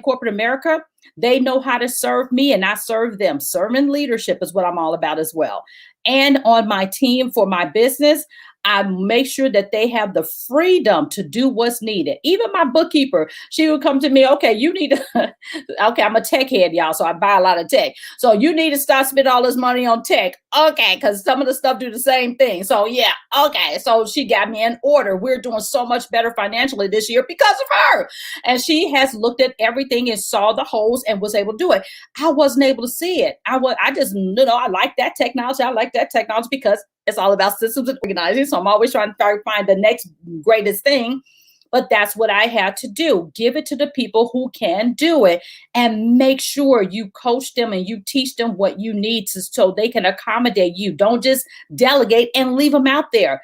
corporate America, they know how to serve me and I serve them. Servant leadership is what I'm all about as well. And on my team for my business, I make sure that they have the freedom to do what's needed. Even my bookkeeper, she would come to me, okay, you need to, okay, I'm a tech head, y'all, so I buy a lot of tech. So you need to start spending all this money on tech. Okay, because some of the stuff do the same thing. So yeah, okay. So she got me in order. We're doing so much better financially this year because of her. And she has looked at everything and saw the holes and was able to do it. I wasn't able to see it. I I like that technology. I like that technology because it's all about systems and organizing. So I'm always trying to find the next greatest thing. But that's what I had to do. Give it to the people who can do it and make sure you coach them and you teach them what you need so they can accommodate you. Don't just delegate and leave them out there.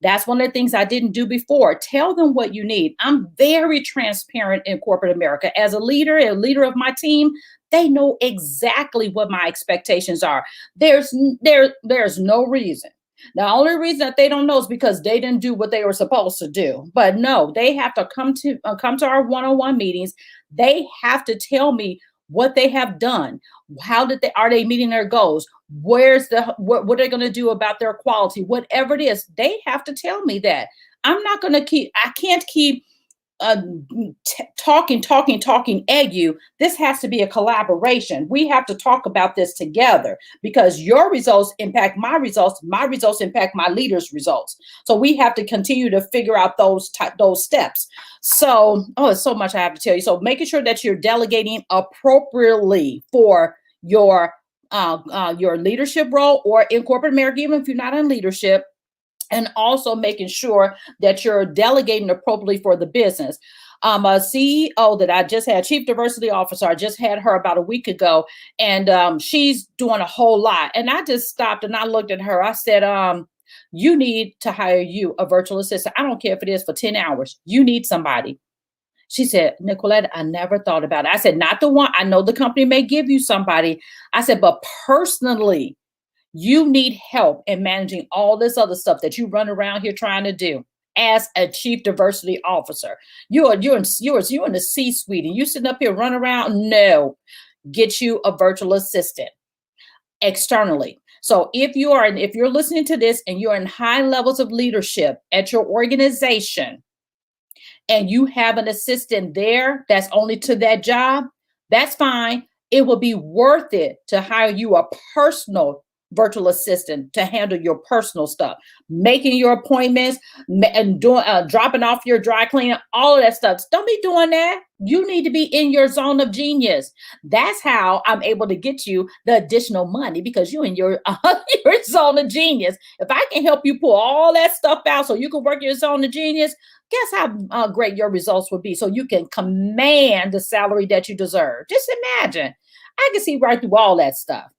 That's one of the things I didn't do before. Tell them what you need. I'm very transparent in corporate America. As a leader of my team, they know exactly what my expectations are. There's no reason. The only reason that they don't know is because they didn't do what they were supposed to do. But no, they have to come to our one-on-one meetings. They have to tell me what they have done. Are they meeting their goals? What are they going to do about their quality? Whatever it is, they have to tell me that. I can't keep talking at you. This has to be a collaboration. We have to talk about this together because your results impact my results impact my leaders' results. So we have to continue to figure out those steps. So, it's so much I have to tell you. So making sure that you're delegating appropriately for your leadership role or in corporate America, even if you're not in leadership, and also making sure that you're delegating appropriately for the business. A CEO that I just had, Chief Diversity Officer, I just had her about a week ago, and she's doing a whole lot. And I just stopped and I looked at her. I said, you need to hire you a virtual assistant. I don't care if it is for 10 hours. You need somebody. She said, Nickquolette, I never thought about it. I said, not the one. I know the company may give you somebody. I said, but personally, you need help in managing all this other stuff that you run around here trying to do as a chief diversity officer. You're in the C-suite and you sitting up here running around. No, get you a virtual assistant externally. So if you're listening to this and you're in high levels of leadership at your organization and you have an assistant there that's only to that job, that's fine. It will be worth it to hire you a personal virtual assistant to handle your personal stuff, making your appointments and doing dropping off your dry cleaning, all of that stuff. Don't be doing that. You need to be in your zone of genius. That's how I'm able to get you the additional money, because you're in your zone of genius. If I can help you pull all that stuff out so you can work your zone of genius, guess how great your results would be, so you can command the salary that you deserve. Just imagine. I can see right through all that stuff.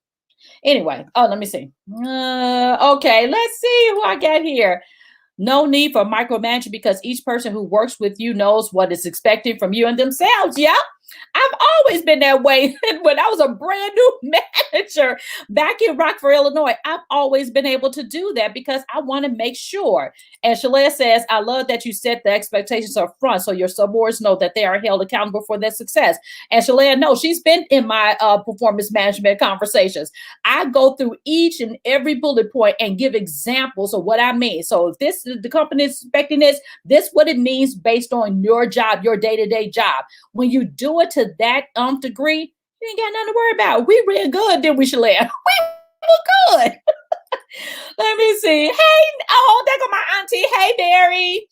Anyway, let me see. Okay, let's see who I got here. No need for micromanagement because each person who works with you knows what is expected from you and themselves. Yep. I've always been that way. When I was a brand new manager back in Rockford, Illinois, I've always been able to do that because I want to make sure. And Shalea says, I love that you set the expectations up front so your subordinates know that they are held accountable for their success. And Shalea, no, she's been in my performance management conversations. I go through each and every bullet point and give examples of what I mean. So if the company is expecting this is what it means based on your job, your day-to-day job. When you do it to that degree, you ain't got nothing to worry about. We real good, didn't we, Shalea? We were good. Let me see. Hey, there go my auntie. Hey, Mary.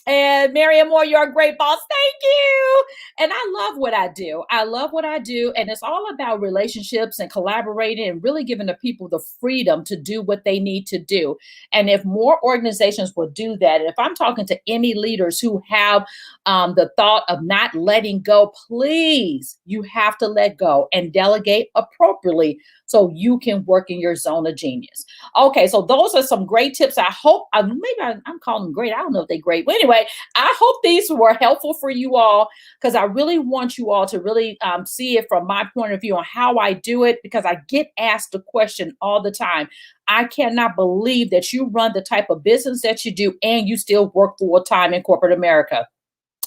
And Mary Moore, you're a great boss. Thank you. And I love what I do. I love what I do. And it's all about relationships and collaborating and really giving the people the freedom to do what they need to do. And if more organizations will do that, if I'm talking to any leaders who have the thought of not letting go, please, you have to let go and delegate appropriately so you can work in your zone of genius. Okay, so those are some great tips. I hope, I'm calling them great. I don't know if they're great. But anyway, I hope these were helpful for you all, because I really want you all to really see it from my point of view on how I do it, because I get asked the question all the time. I cannot believe that you run the type of business that you do and you still work full time in corporate America.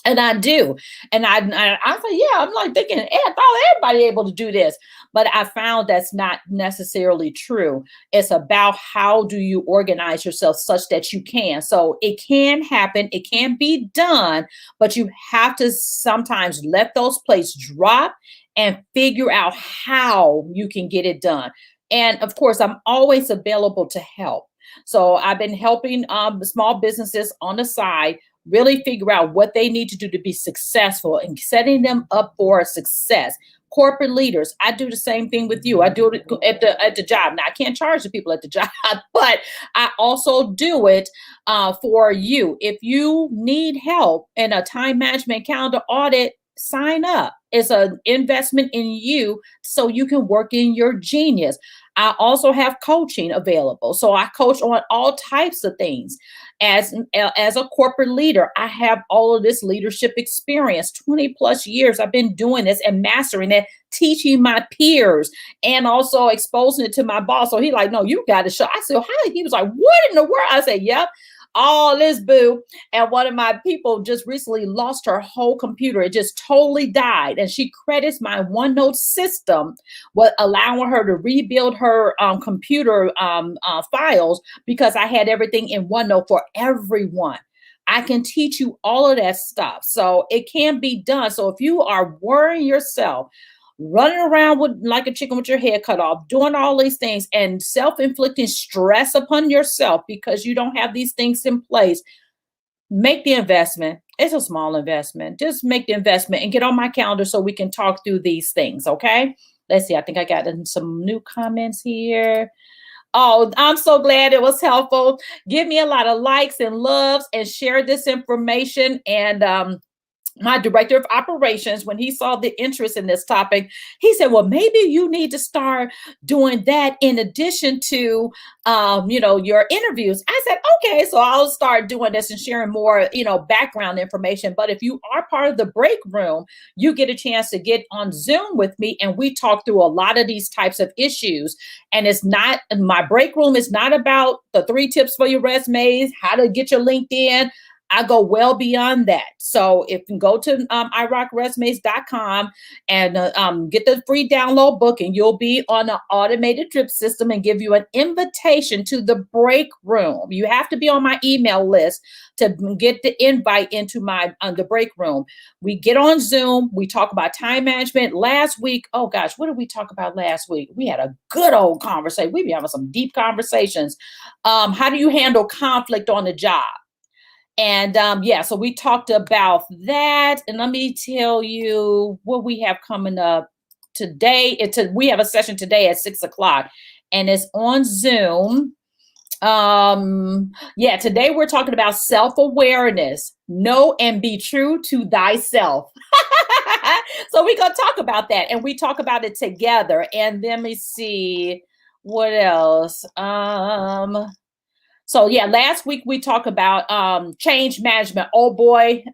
And I do. And I thought, yeah, I'm like thinking, I thought everybody able to do this. But I found that's not necessarily true. It's about how do you organize yourself such that you can. So it can happen. It can be done. But you have to sometimes let those plates drop and figure out how you can get it done. And of course, I'm always available to help. So I've been helping small businesses on the side really figure out what they need to do to be successful and setting them up for success. Corporate leaders, I do the same thing with you. I do it at the job. Now, I can't charge the people at the job, but I also do it for you. If you need help in a time management calendar audit, sign up. It's an investment in you so you can work in your genius. I also have coaching available. So I coach on all types of things. As a corporate leader, I have all of this leadership experience, 20 plus years. I've been doing this and mastering it, teaching my peers and also exposing it to my boss. So he's like, no, you got to show. I said, how? He was like, what in the world? I said, yep. All this boo. And one of my people just recently lost her whole computer. It just totally died. And she credits my OneNote system with allowing her to rebuild her computer files, because I had everything in OneNote for everyone. I can teach you all of that stuff. So it can be done. So if you are worrying yourself, running around with like a chicken with your head cut off, doing all these things and self-inflicting stress upon yourself because you don't have these things in place, make the investment. It's a small investment. Just make the investment and get on my calendar so we can talk through these things. Okay. Let's see. I think I got some new comments here. Oh, I'm so glad it was helpful. Give me a lot of likes and loves and share this information. And my director of operations, when he saw the interest in this topic, he said, well, maybe you need to start doing that in addition to, your interviews. I said, okay, so I'll start doing this and sharing more, background information. But if you are part of the break room, you get a chance to get on Zoom with me and we talk through a lot of these types of issues. And my break room is not about the 3 tips for your resumes, how to get your LinkedIn. I go well beyond that. So if you go to irockresumes.com and get the free download book, and you'll be on an automated drip system and give you an invitation to the break room. You have to be on my email list to get the invite into the break room. We get on Zoom. We talk about time management. Last week, oh gosh, what did we talk about last week? We had a good old conversation. We be having some deep conversations. How do you handle conflict on the job? And so we talked about that. And let me tell you what we have coming up today. We have a session today at 6:00 and it's on Zoom. Today we're talking about self-awareness. Know and be true to thyself. So we're going to talk about that and we talk about it together. And let me see what else. So last week we talked about change management. Oh boy,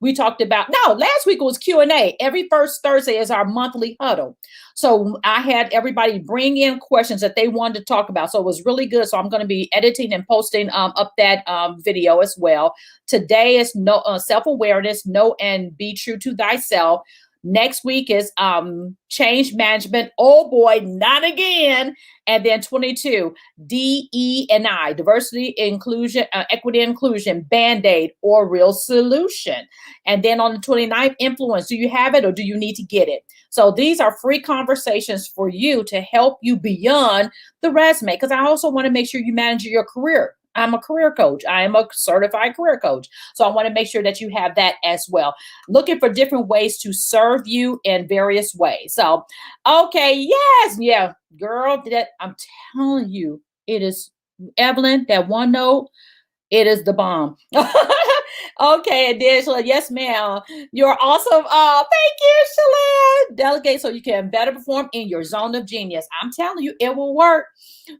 we talked about last week it was Q&A. Every first Thursday is our monthly huddle. So I had everybody bring in questions that they wanted to talk about. So it was really good. So I'm going to be editing and posting up that video as well. Today is self-awareness, know and be true to thyself. Next week is change management. Oh boy, not again. And then 22, DE&I, diversity, inclusion, equity, inclusion, Band-Aid or real solution. And then on the 29th, influence. Do you have it or do you need to get it? So these are free conversations for you to help you beyond the resume, because I also want to make sure you manage your career. I'm a career coach. I am a certified career coach. So I want to make sure that you have that as well. Looking for different ways to serve you in various ways. So, okay. Yes. Yeah, girl, that I'm telling you, it is, Evelyn, that one note, it is the bomb. Okay, and then Shalane, yes, ma'am. You're awesome. Thank you, Shalane. Delegate so you can better perform in your zone of genius. I'm telling you, it will work.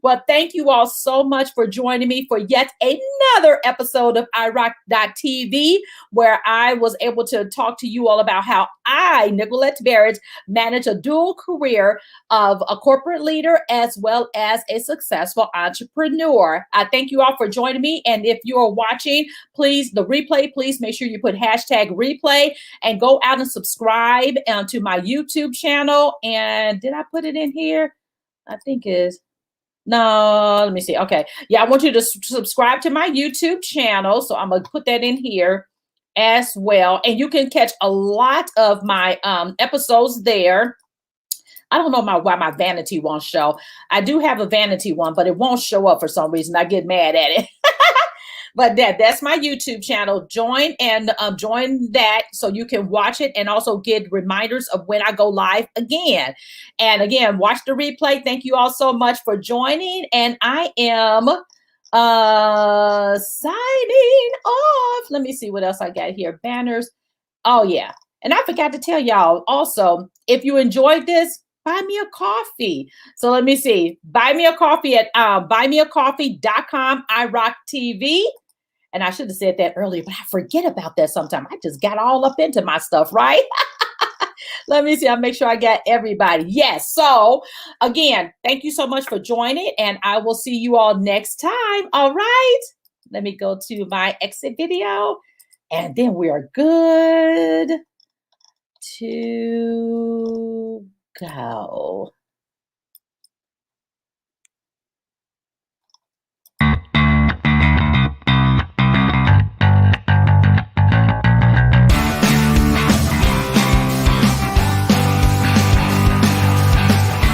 Well, thank you all so much for joining me for yet another episode of iRock.tv, where I was able to talk to you all about how I, Nickquolette Barrett, manage a dual career of a corporate leader as well as a successful entrepreneur. I thank you all for joining me. And if you are watching, please, the replay, please make sure you put hashtag replay and go out and subscribe to my YouTube channel. And did I put it in here? I think is. No, let me see. Okay. Yeah, I want you to subscribe to my YouTube channel. So I'm going to put that in here as well. And you can catch a lot of my episodes there. I don't know why my vanity won't show. I do have a vanity one, but it won't show up for some reason. I get mad at it. But that's my YouTube channel. Join that so you can watch it and also get reminders of when I go live again. And again, watch the replay. Thank you all so much for joining. And I am signing off. Let me see what else I got here. Banners. Oh, yeah. And I forgot to tell y'all also, if you enjoyed this, buy me a coffee. So let me see. Buy me a coffee at buymeacoffee.com, iRockTV. And I should have said that earlier, but I forget about that sometimes. I just got all up into my stuff, right? Let me see. I'll make sure I got everybody. Yes. So again, thank you so much for joining, and I will see you all next time. All right. Let me go to my exit video, and then we are good to go.